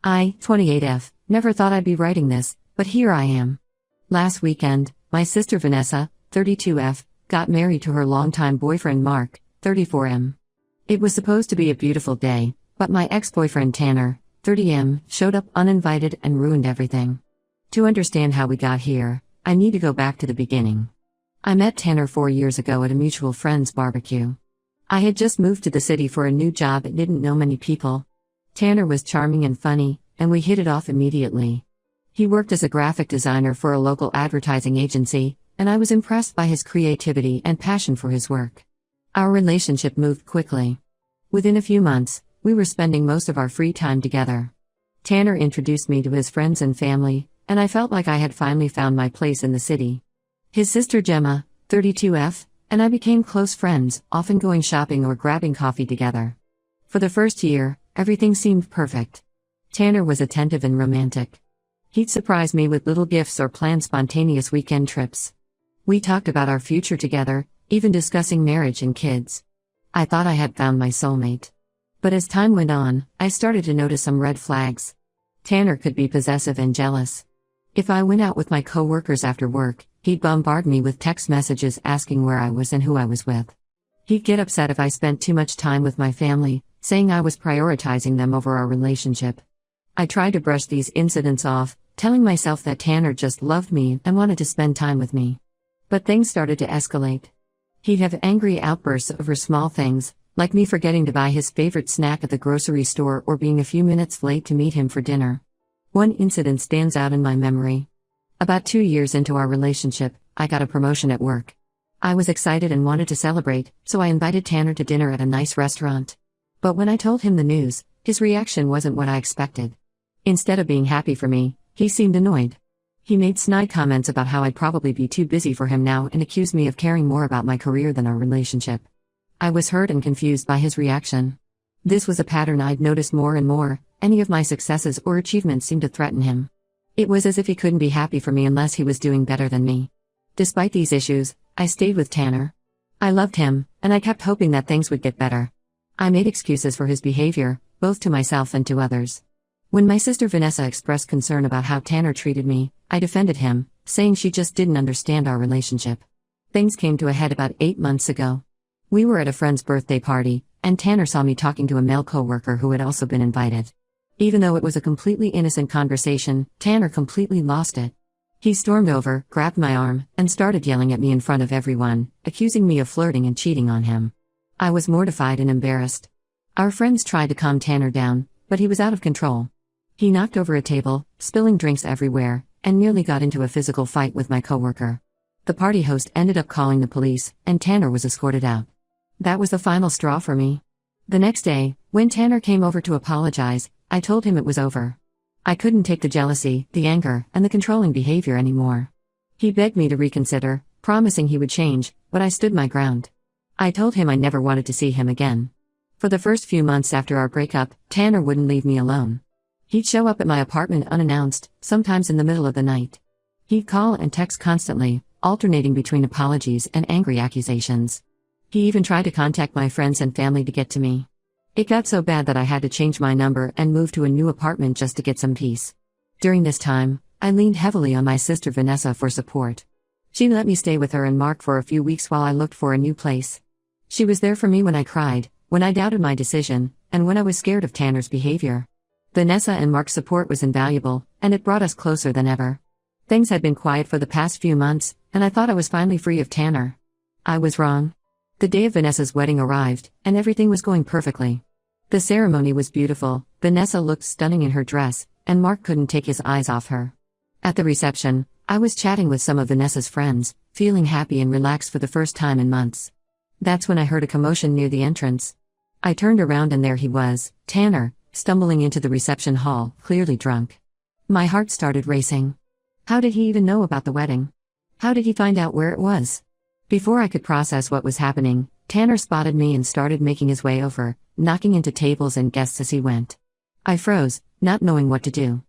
I, 28F, never thought I'd be writing this, but here I am. Last weekend, my sister Vanessa, 32F, got married to her longtime boyfriend Mark, 34M. It was supposed to be a beautiful day, but my ex-boyfriend Tanner, 30M, showed up uninvited and ruined everything. To understand how we got here, I need to go back to the beginning. I met Tanner 4 years ago at a mutual friend's barbecue. I had just moved to the city for a new job and didn't know many people. Tanner was charming and funny, and we hit it off immediately. He worked as a graphic designer for a local advertising agency, and I was impressed by his creativity and passion for his work. Our relationship moved quickly. Within a few months, we were spending most of our free time together. Tanner introduced me to his friends and family, and I felt like I had finally found my place in the city. His sister Gemma, 32F, and I became close friends, often going shopping or grabbing coffee together. For the first year, everything seemed perfect. Tanner was attentive and romantic. He'd surprise me with little gifts or plan spontaneous weekend trips. We talked about our future together, even discussing marriage and kids. I thought I had found my soulmate. But as time went on, I started to notice some red flags. Tanner could be possessive and jealous. If I went out with my coworkers after work, he'd bombard me with text messages asking where I was and who I was with. He'd get upset if I spent too much time with my family, saying I was prioritizing them over our relationship. I tried to brush these incidents off, telling myself that Tanner just loved me and wanted to spend time with me. But things started to escalate. He'd have angry outbursts over small things, like me forgetting to buy his favorite snack at the grocery store or being a few minutes late to meet him for dinner. One incident stands out in my memory. About 2 years into our relationship, I got a promotion at work. I was excited and wanted to celebrate, so I invited Tanner to dinner at a nice restaurant. But when I told him the news, his reaction wasn't what I expected. Instead of being happy for me, he seemed annoyed. He made snide comments about how I'd probably be too busy for him now and accused me of caring more about my career than our relationship. I was hurt and confused by his reaction. This was a pattern I'd noticed more and more. Any of my successes or achievements seemed to threaten him. It was as if he couldn't be happy for me unless he was doing better than me. Despite these issues, I stayed with Tanner. I loved him, and I kept hoping that things would get better. I made excuses for his behavior, both to myself and to others. When my sister Vanessa expressed concern about how Tanner treated me, I defended him, saying she just didn't understand our relationship. Things came to a head about 8 months ago. We were at a friend's birthday party, and Tanner saw me talking to a male coworker who had also been invited. Even though it was a completely innocent conversation, Tanner completely lost it. He stormed over, grabbed my arm, and started yelling at me in front of everyone, accusing me of flirting and cheating on him. I was mortified and embarrassed. Our friends tried to calm Tanner down, but he was out of control. He knocked over a table, spilling drinks everywhere, and nearly got into a physical fight with my coworker. The party host ended up calling the police, and Tanner was escorted out. That was the final straw for me. The next day, when Tanner came over to apologize, I told him it was over. I couldn't take the jealousy, the anger, and the controlling behavior anymore. He begged me to reconsider, promising he would change, but I stood my ground. I told him I never wanted to see him again. For the first few months after our breakup, Tanner wouldn't leave me alone. He'd show up at my apartment unannounced, sometimes in the middle of the night. He'd call and text constantly, alternating between apologies and angry accusations. He even tried to contact my friends and family to get to me. It got so bad that I had to change my number and move to a new apartment just to get some peace. During this time, I leaned heavily on my sister Vanessa for support. She let me stay with her and Mark for a few weeks while I looked for a new place. She was there for me when I cried, when I doubted my decision, and when I was scared of Tanner's behavior. Vanessa and Mark's support was invaluable, and it brought us closer than ever. Things had been quiet for the past few months, and I thought I was finally free of Tanner. I was wrong. The day of Vanessa's wedding arrived, and everything was going perfectly. The ceremony was beautiful, Vanessa looked stunning in her dress, and Mark couldn't take his eyes off her. At the reception, I was chatting with some of Vanessa's friends, feeling happy and relaxed for the first time in months. That's when I heard a commotion near the entrance. I turned around and there he was, Tanner, stumbling into the reception hall, clearly drunk. My heart started racing. How did he even know about the wedding? How did he find out where it was? Before I could process what was happening, Tanner spotted me and started making his way over, knocking into tables and guests as he went. I froze, not knowing what to do.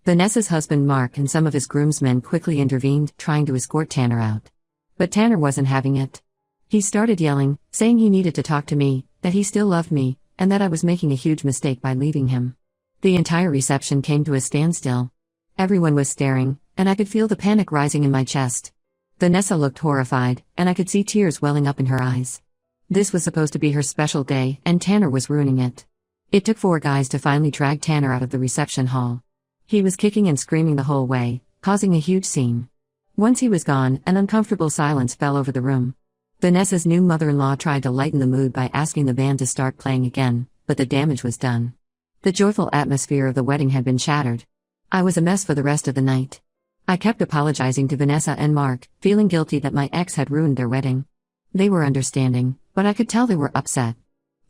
Vanessa's husband Mark and some of his groomsmen quickly intervened, trying to escort Tanner out. But Tanner wasn't having it. He started yelling, saying he needed to talk to me, that he still loved me, and that I was making a huge mistake by leaving him. The entire reception came to a standstill. Everyone was staring, and I could feel the panic rising in my chest. Vanessa looked horrified, and I could see tears welling up in her eyes. This was supposed to be her special day, and Tanner was ruining it. It took 4 guys to finally drag Tanner out of the reception hall. He was kicking and screaming the whole way, causing a huge scene. Once he was gone, an uncomfortable silence fell over the room. Vanessa's new mother-in-law tried to lighten the mood by asking the band to start playing again, but the damage was done. The joyful atmosphere of the wedding had been shattered. I was a mess for the rest of the night. I kept apologizing to Vanessa and Mark, feeling guilty that my ex had ruined their wedding. They were understanding, but I could tell they were upset.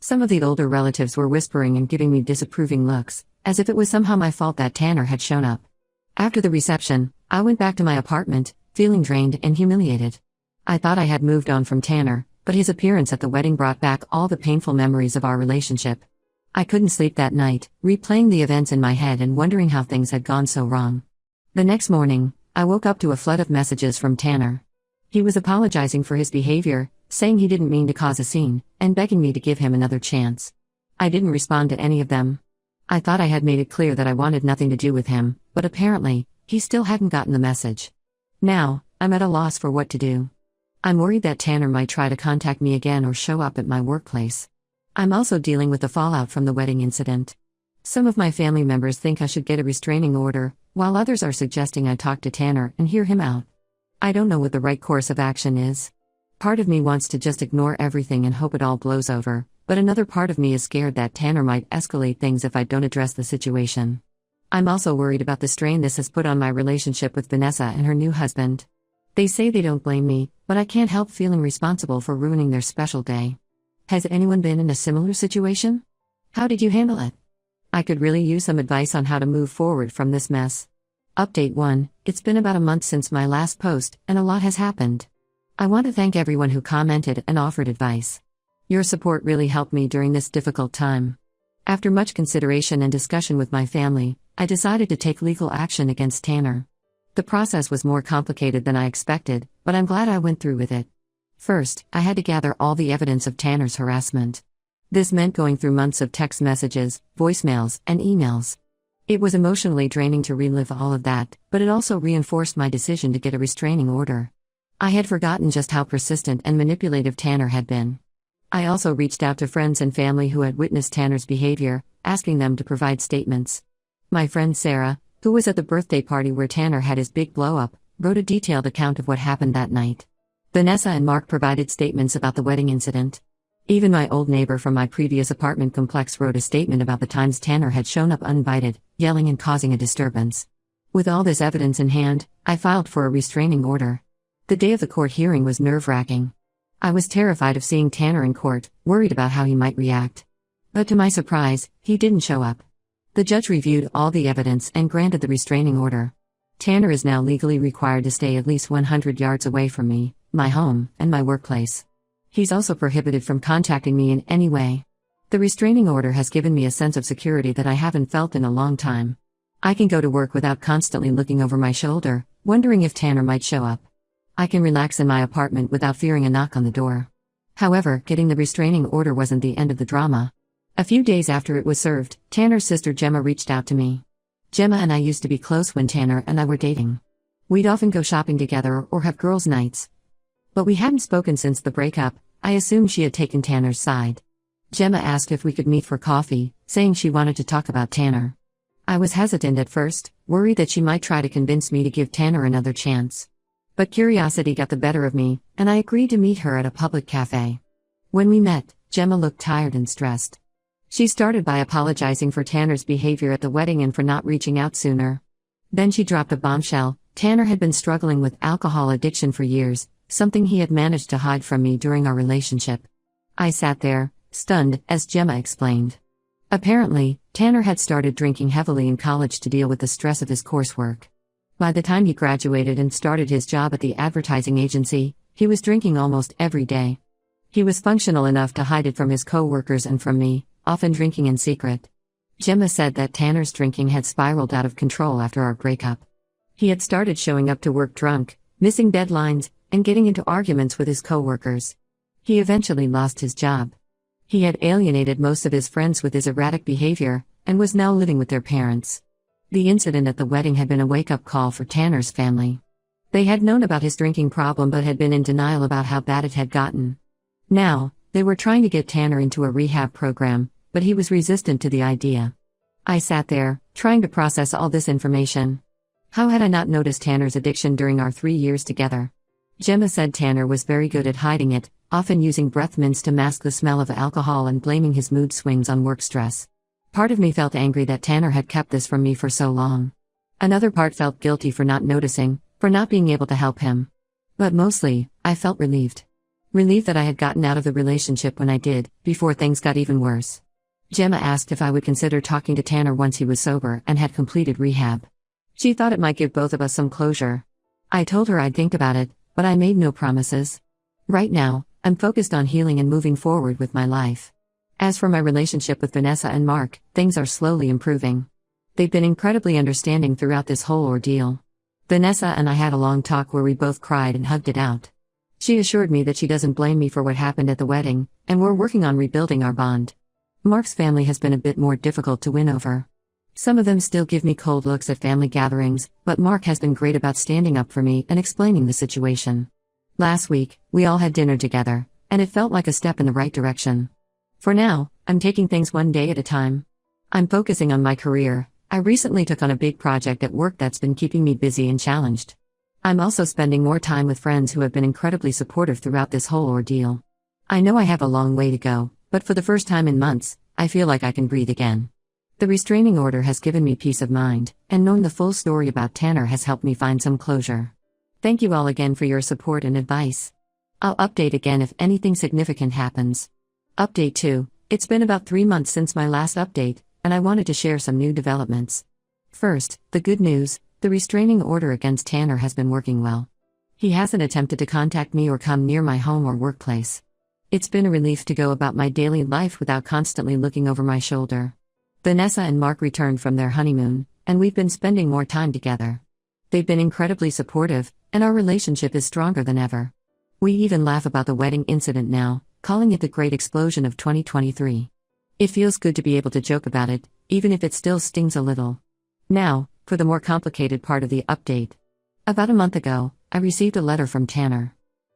Some of the older relatives were whispering and giving me disapproving looks, as if it was somehow my fault that Tanner had shown up. After the reception, I went back to my apartment, feeling drained and humiliated. I thought I had moved on from Tanner, but his appearance at the wedding brought back all the painful memories of our relationship. I couldn't sleep that night, replaying the events in my head and wondering how things had gone so wrong. The next morning, I woke up to a flood of messages from Tanner. He was apologizing for his behavior, saying he didn't mean to cause a scene, and begging me to give him another chance. I didn't respond to any of them. I thought I had made it clear that I wanted nothing to do with him, but apparently, he still hadn't gotten the message. Now, I'm at a loss for what to do. I'm worried that Tanner might try to contact me again or show up at my workplace. I'm also dealing with the fallout from the wedding incident. Some of my family members think I should get a restraining order, while others are suggesting I talk to Tanner and hear him out. I don't know what the right course of action is. Part of me wants to just ignore everything and hope it all blows over, but another part of me is scared that Tanner might escalate things if I don't address the situation. I'm also worried about the strain this has put on my relationship with Vanessa and her new husband. They say they don't blame me, but I can't help feeling responsible for ruining their special day. Has anyone been in a similar situation? How did you handle it? I could really use some advice on how to move forward from this mess. Update 1: It's been about a month since my last post, and a lot has happened. I want to thank everyone who commented and offered advice. Your support really helped me during this difficult time. After much consideration and discussion with my family, I decided to take legal action against Tanner. The process was more complicated than I expected, but I'm glad I went through with it. First, I had to gather all the evidence of Tanner's harassment. This meant going through months of text messages, voicemails, and emails. It was emotionally draining to relive all of that, but it also reinforced my decision to get a restraining order. I had forgotten just how persistent and manipulative Tanner had been. I also reached out to friends and family who had witnessed Tanner's behavior, asking them to provide statements. My friend Sarah, who was at the birthday party where Tanner had his big blow-up, wrote a detailed account of what happened that night. Vanessa and Mark provided statements about the wedding incident. Even my old neighbor from my previous apartment complex wrote a statement about the times Tanner had shown up uninvited, yelling and causing a disturbance. With all this evidence in hand, I filed for a restraining order. The day of the court hearing was nerve-wracking. I was terrified of seeing Tanner in court, worried about how he might react. But to my surprise, he didn't show up. The judge reviewed all the evidence and granted the restraining order. Tanner is now legally required to stay at least 100 yards away from me, my home, and my workplace. He's also prohibited from contacting me in any way. The restraining order has given me a sense of security that I haven't felt in a long time. I can go to work without constantly looking over my shoulder, wondering if Tanner might show up. I can relax in my apartment without fearing a knock on the door. However, getting the restraining order wasn't the end of the drama. A few days after it was served, Tanner's sister Gemma reached out to me. Gemma and I used to be close when Tanner and I were dating. We'd often go shopping together or have girls' nights. But we hadn't spoken since the breakup. I assumed she had taken Tanner's side. Gemma asked if we could meet for coffee, saying she wanted to talk about Tanner. I was hesitant at first, worried that she might try to convince me to give Tanner another chance. But curiosity got the better of me, and I agreed to meet her at a public cafe. When we met, Gemma looked tired and stressed. She started by apologizing for Tanner's behavior at the wedding and for not reaching out sooner. Then she dropped a bombshell. Tanner had been struggling with alcohol addiction for years, something he had managed to hide from me during our relationship. I sat there, stunned, as Gemma explained. Apparently, Tanner had started drinking heavily in college to deal with the stress of his coursework. By the time he graduated and started his job at the advertising agency, he was drinking almost every day. He was functional enough to hide it from his co-workers and from me, often drinking in secret. Gemma said that Tanner's drinking had spiraled out of control after our breakup. He had started showing up to work drunk, missing deadlines, and getting into arguments with his co-workers. He eventually lost his job. He had alienated most of his friends with his erratic behavior, and was now living with their parents. The incident at the wedding had been a wake-up call for Tanner's family. They had known about his drinking problem but had been in denial about how bad it had gotten. Now, they were trying to get Tanner into a rehab program, but he was resistant to the idea. I sat there, trying to process all this information. How had I not noticed Tanner's addiction during our 3 years together? Gemma said Tanner was very good at hiding it, often using breath mints to mask the smell of alcohol and blaming his mood swings on work stress. Part of me felt angry that Tanner had kept this from me for so long. Another part felt guilty for not noticing, for not being able to help him. But mostly, I felt relieved. Relieved that I had gotten out of the relationship when I did, before things got even worse. Gemma asked if I would consider talking to Tanner once he was sober and had completed rehab. She thought it might give both of us some closure. I told her I'd think about it, but I made no promises. Right now, I'm focused on healing and moving forward with my life. As for my relationship with Vanessa and Mark, things are slowly improving. They've been incredibly understanding throughout this whole ordeal. Vanessa and I had a long talk where we both cried and hugged it out. She assured me that she doesn't blame me for what happened at the wedding, and we're working on rebuilding our bond. Mark's family has been a bit more difficult to win over. Some of them still give me cold looks at family gatherings, but Mark has been great about standing up for me and explaining the situation. Last week, we all had dinner together, and it felt like a step in the right direction. For now, I'm taking things one day at a time. I'm focusing on my career. I recently took on a big project at work that's been keeping me busy and challenged. I'm also spending more time with friends who have been incredibly supportive throughout this whole ordeal. I know I have a long way to go, but for the first time in months, I feel like I can breathe again. The restraining order has given me peace of mind, and knowing the full story about Tanner has helped me find some closure. Thank you all again for your support and advice. I'll update again if anything significant happens. Update 2. It's been about 3 months since my last update, and I wanted to share some new developments. First, the good news, the restraining order against Tanner has been working well. He hasn't attempted to contact me or come near my home or workplace. It's been a relief to go about my daily life without constantly looking over my shoulder. Vanessa and Mark returned from their honeymoon, and we've been spending more time together. They've been incredibly supportive, and our relationship is stronger than ever. We even laugh about the wedding incident now, calling it the Great Explosion of 2023. It feels good to be able to joke about it, even if it still stings a little. Now, for the more complicated part of the update. About a month ago, I received a letter from Tanner.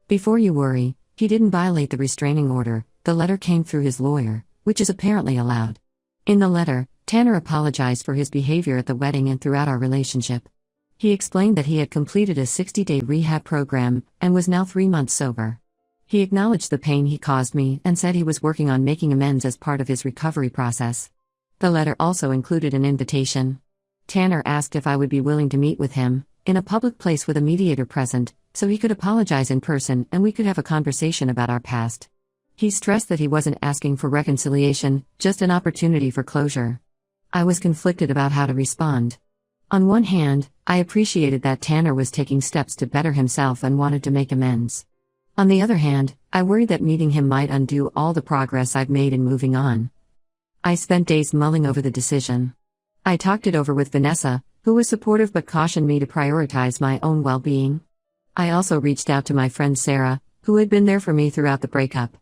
Before you worry, he didn't violate the restraining order. The letter came through his lawyer, which is apparently allowed. In the letter, Tanner apologized for his behavior at the wedding and throughout our relationship. He explained that he had completed a 60-day rehab program and was now 3 months sober. He acknowledged the pain he caused me and said he was working on making amends as part of his recovery process. The letter also included an invitation. Tanner asked if I would be willing to meet with him, in a public place with a mediator present, so he could apologize in person and we could have a conversation about our past. He stressed that he wasn't asking for reconciliation, just an opportunity for closure. I was conflicted about how to respond. On one hand, I appreciated that Tanner was taking steps to better himself and wanted to make amends. On the other hand, I worried that meeting him might undo all the progress I've made in moving on. I spent days mulling over the decision. I talked it over with Vanessa, who was supportive but cautioned me to prioritize my own well-being. I also reached out to my friend Sarah, who had been there for me throughout the breakup.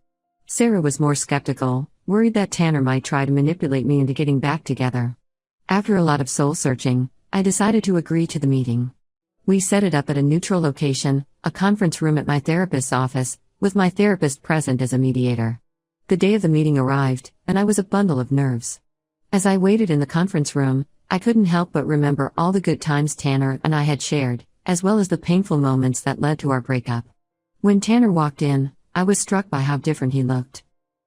Sarah was more skeptical, worried that Tanner might try to manipulate me into getting back together. After a lot of soul-searching, I decided to agree to the meeting. We set it up at a neutral location, a conference room at my therapist's office, with my therapist present as a mediator. The day of the meeting arrived, and I was a bundle of nerves. As I waited in the conference room, I couldn't help but remember all the good times Tanner and I had shared, as well as the painful moments that led to our breakup. When Tanner walked in, I was struck by how different he looked.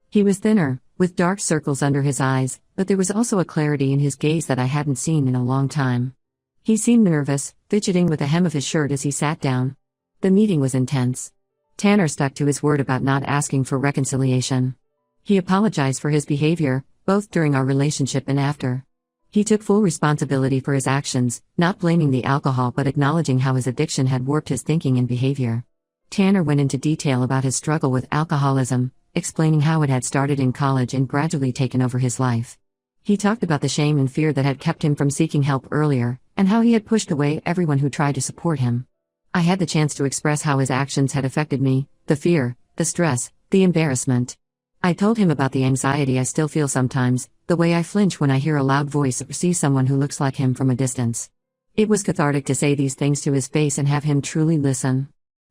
He was thinner, with dark circles under his eyes, but there was also a clarity in his gaze that I hadn't seen in a long time. He seemed nervous, fidgeting with the hem of his shirt as he sat down. The meeting was intense. Tanner stuck to his word about not asking for reconciliation. He apologized for his behavior, both during our relationship and after. He took full responsibility for his actions, not blaming the alcohol but acknowledging how his addiction had warped his thinking and behavior. Tanner went into detail about his struggle with alcoholism, explaining how it had started in college and gradually taken over his life. He talked about the shame and fear that had kept him from seeking help earlier, and how he had pushed away everyone who tried to support him. I had the chance to express how his actions had affected me, the fear, the stress, the embarrassment. I told him about the anxiety I still feel sometimes, the way I flinch when I hear a loud voice or see someone who looks like him from a distance. It was cathartic to say these things to his face and have him truly listen.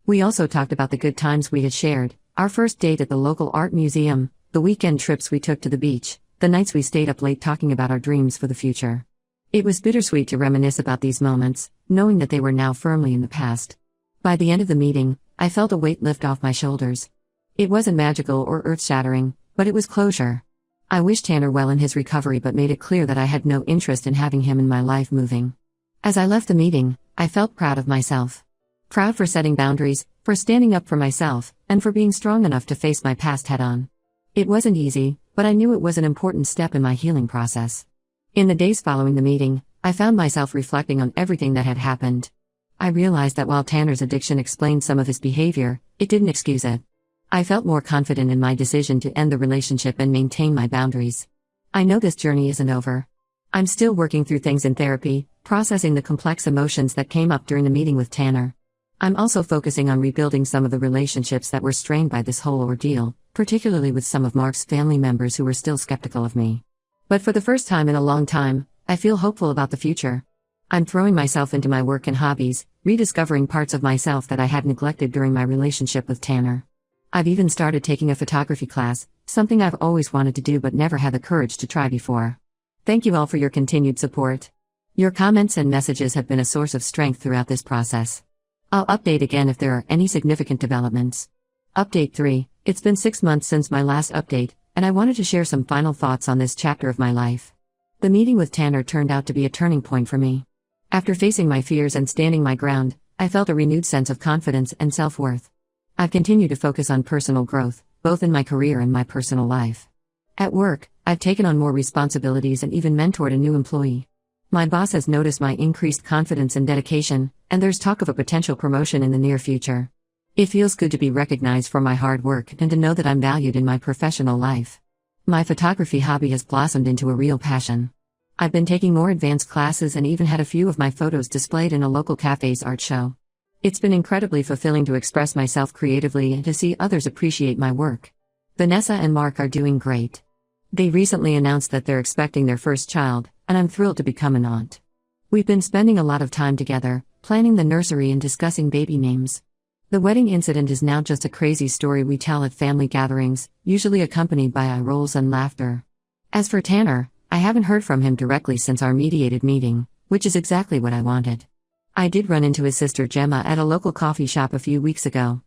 We also talked about the good times we had shared, our first date at the local art museum, the weekend trips we took to the beach, the nights we stayed up late talking about our dreams for the future. It was bittersweet to reminisce about these moments, knowing that they were now firmly in the past. By the end of the meeting, I felt a weight lift off my shoulders. It wasn't magical or earth-shattering, but it was closure. I wished Tanner well in his recovery but made it clear that I had no interest in having him in my life moving. As I left the meeting, I felt proud of myself. Proud for setting boundaries, for standing up for myself, and for being strong enough to face my past head-on. It wasn't easy, but I knew it was an important step in my healing process. In the days following the meeting, I found myself reflecting on everything that had happened. I realized that while Tanner's addiction explained some of his behavior, it didn't excuse it. I felt more confident in my decision to end the relationship and maintain my boundaries. I know this journey isn't over. I'm still working through things in therapy, processing the complex emotions that came up during the meeting with Tanner. I'm also focusing on rebuilding some of the relationships that were strained by this whole ordeal, particularly with some of Mark's family members who were still skeptical of me. But for the first time in a long time, I feel hopeful about the future. I'm throwing myself into my work and hobbies, rediscovering parts of myself that I had neglected during my relationship with Tanner. I've even started taking a photography class, something I've always wanted to do but never had the courage to try before. Thank you all for your continued support. Your comments and messages have been a source of strength throughout this process. I'll update again if there are any significant developments. Update 3. It's been 6 months since my last update, and I wanted to share some final thoughts on this chapter of my life. The meeting with Tanner turned out to be a turning point for me. After facing my fears and standing my ground, I felt a renewed sense of confidence and self-worth. I've continued to focus on personal growth, both in my career and my personal life. At work, I've taken on more responsibilities and even mentored a new employee. My boss has noticed my increased confidence and dedication, and there's talk of a potential promotion in the near future. It feels good to be recognized for my hard work and to know that I'm valued in my professional life. My photography hobby has blossomed into a real passion. I've been taking more advanced classes and even had a few of my photos displayed in a local cafe's art show. It's been incredibly fulfilling to express myself creatively and to see others appreciate my work. Vanessa and Mark are doing great. They recently announced that they're expecting their first child, and I'm thrilled to become an aunt. We've been spending a lot of time together, planning the nursery and discussing baby names. The wedding incident is now just a crazy story we tell at family gatherings, usually accompanied by eye rolls and laughter. As for Tanner, I haven't heard from him directly since our mediated meeting, which is exactly what I wanted. I did run into his sister Gemma at a local coffee shop a few weeks ago.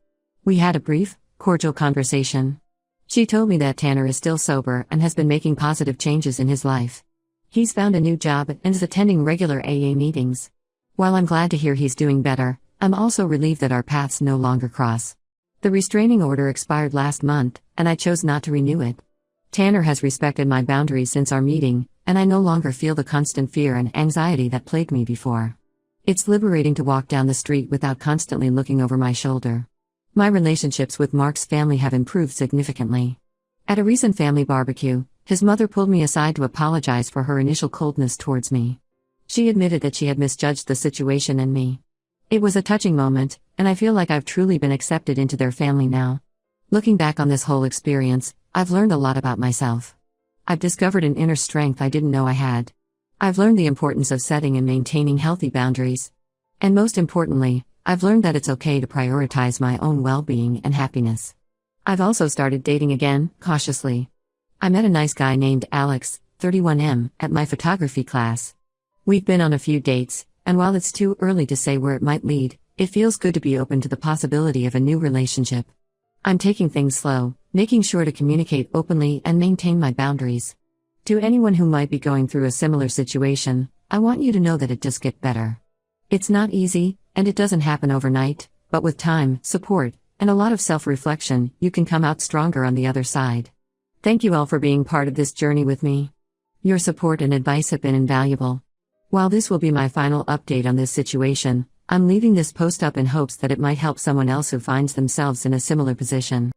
We had a brief, cordial conversation. She told me that Tanner is still sober and has been making positive changes in his life. He's found a new job and is attending regular AA meetings. While I'm glad to hear he's doing better, I'm also relieved that our paths no longer cross. The restraining order expired last month, and I chose not to renew it. Tanner has respected my boundaries since our meeting, and I no longer feel the constant fear and anxiety that plagued me before. It's liberating to walk down the street without constantly looking over my shoulder. My relationships with Mark's family have improved significantly. At a recent family barbecue, his mother pulled me aside to apologize for her initial coldness towards me. She admitted that she had misjudged the situation and me. It was a touching moment, and I feel like I've truly been accepted into their family now. Looking back on this whole experience, I've learned a lot about myself. I've discovered an inner strength I didn't know I had. I've learned the importance of setting and maintaining healthy boundaries. And most importantly, I've learned that it's okay to prioritize my own well-being and happiness. I've also started dating again, cautiously. I met a nice guy named Alex, 31M, at my photography class. We've been on a few dates, and while it's too early to say where it might lead, it feels good to be open to the possibility of a new relationship. I'm taking things slow, making sure to communicate openly and maintain my boundaries. To anyone who might be going through a similar situation, I want you to know that it just gets better. It's not easy, and it doesn't happen overnight, but with time, support, and a lot of self-reflection, you can come out stronger on the other side. Thank you all for being part of this journey with me. Your support and advice have been invaluable. While this will be my final update on this situation, I'm leaving this post up in hopes that it might help someone else who finds themselves in a similar position.